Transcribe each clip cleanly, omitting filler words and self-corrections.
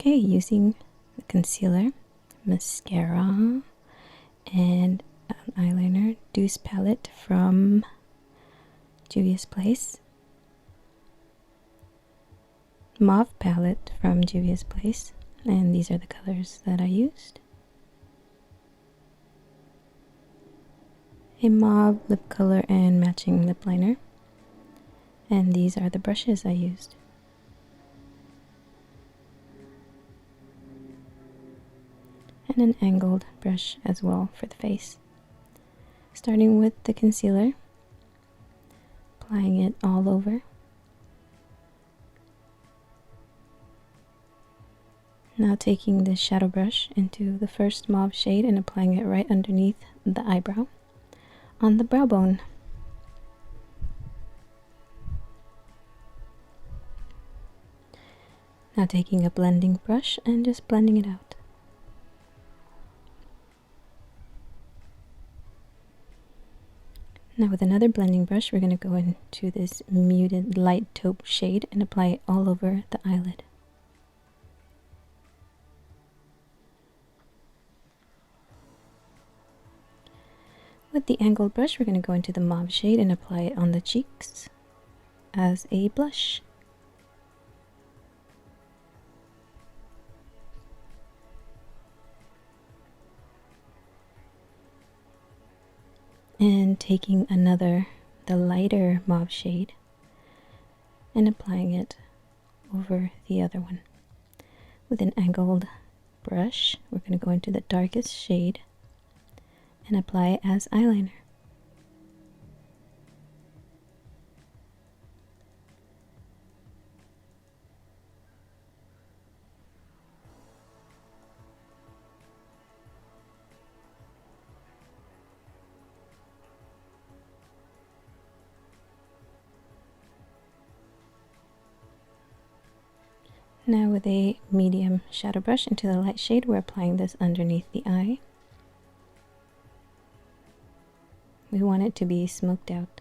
Okay, using the concealer, mascara, and eyeliner, Deuce palette from Juvia's Place, Mauve palette from Juvia's Place, and these are the colors that I used. A mauve lip color and matching lip liner, and these are the brushes I used. And an angled brush as well for the face. Starting with the concealer, applying it all over. Now taking the shadow brush into the first mauve shade and applying it right underneath the eyebrow on the brow bone. Now taking a blending brush and just blending it out. Now with another blending brush, we're going to go into this muted light taupe shade and apply it all over the eyelid. With the angled brush, we're going to go into the mauve shade and apply it on the cheeks as a blush. And taking the lighter mauve shade and applying it over the other one. With an angled brush, we're going to go into the darkest shade and apply it as eyeliner. Now with a medium shadow brush into the light shade, we're applying this underneath the eye. We want it to be smoked out.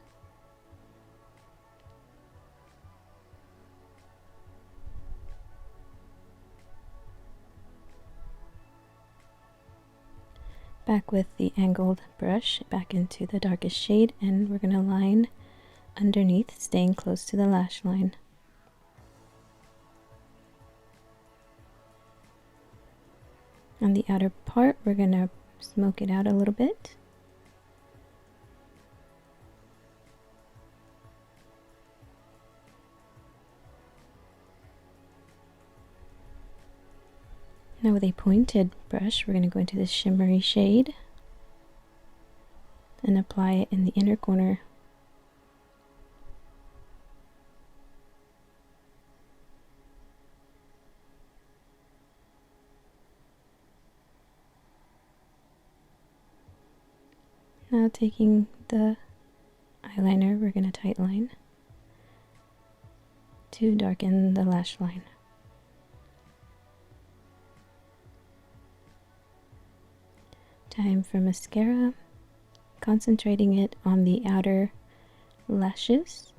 Back with the angled brush, back into the darkest shade, and we're going to line underneath, staying close to the lash line. On the outer part, we're going to smoke it out a little bit. Now with a pointed brush, we're going to go into this shimmery shade and apply it in the inner corner. Now taking the eyeliner, we're going to tight line to darken the lash line. Time for mascara, concentrating it on the outer lashes.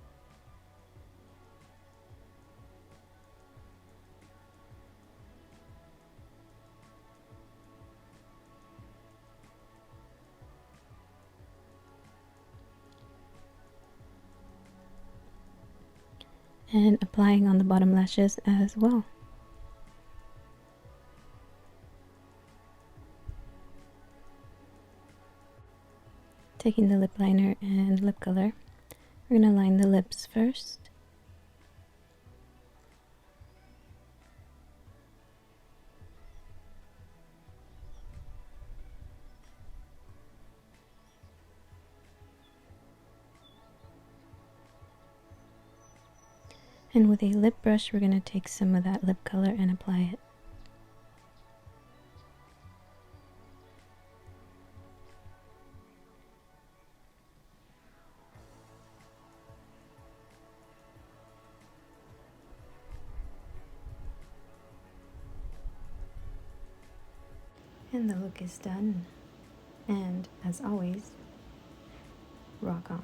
And applying on the bottom lashes as well. Taking the lip liner and lip color, we're going to line the lips first. And with a lip brush, we're going to take some of that lip color and apply it. And the look is done. And as always, rock on.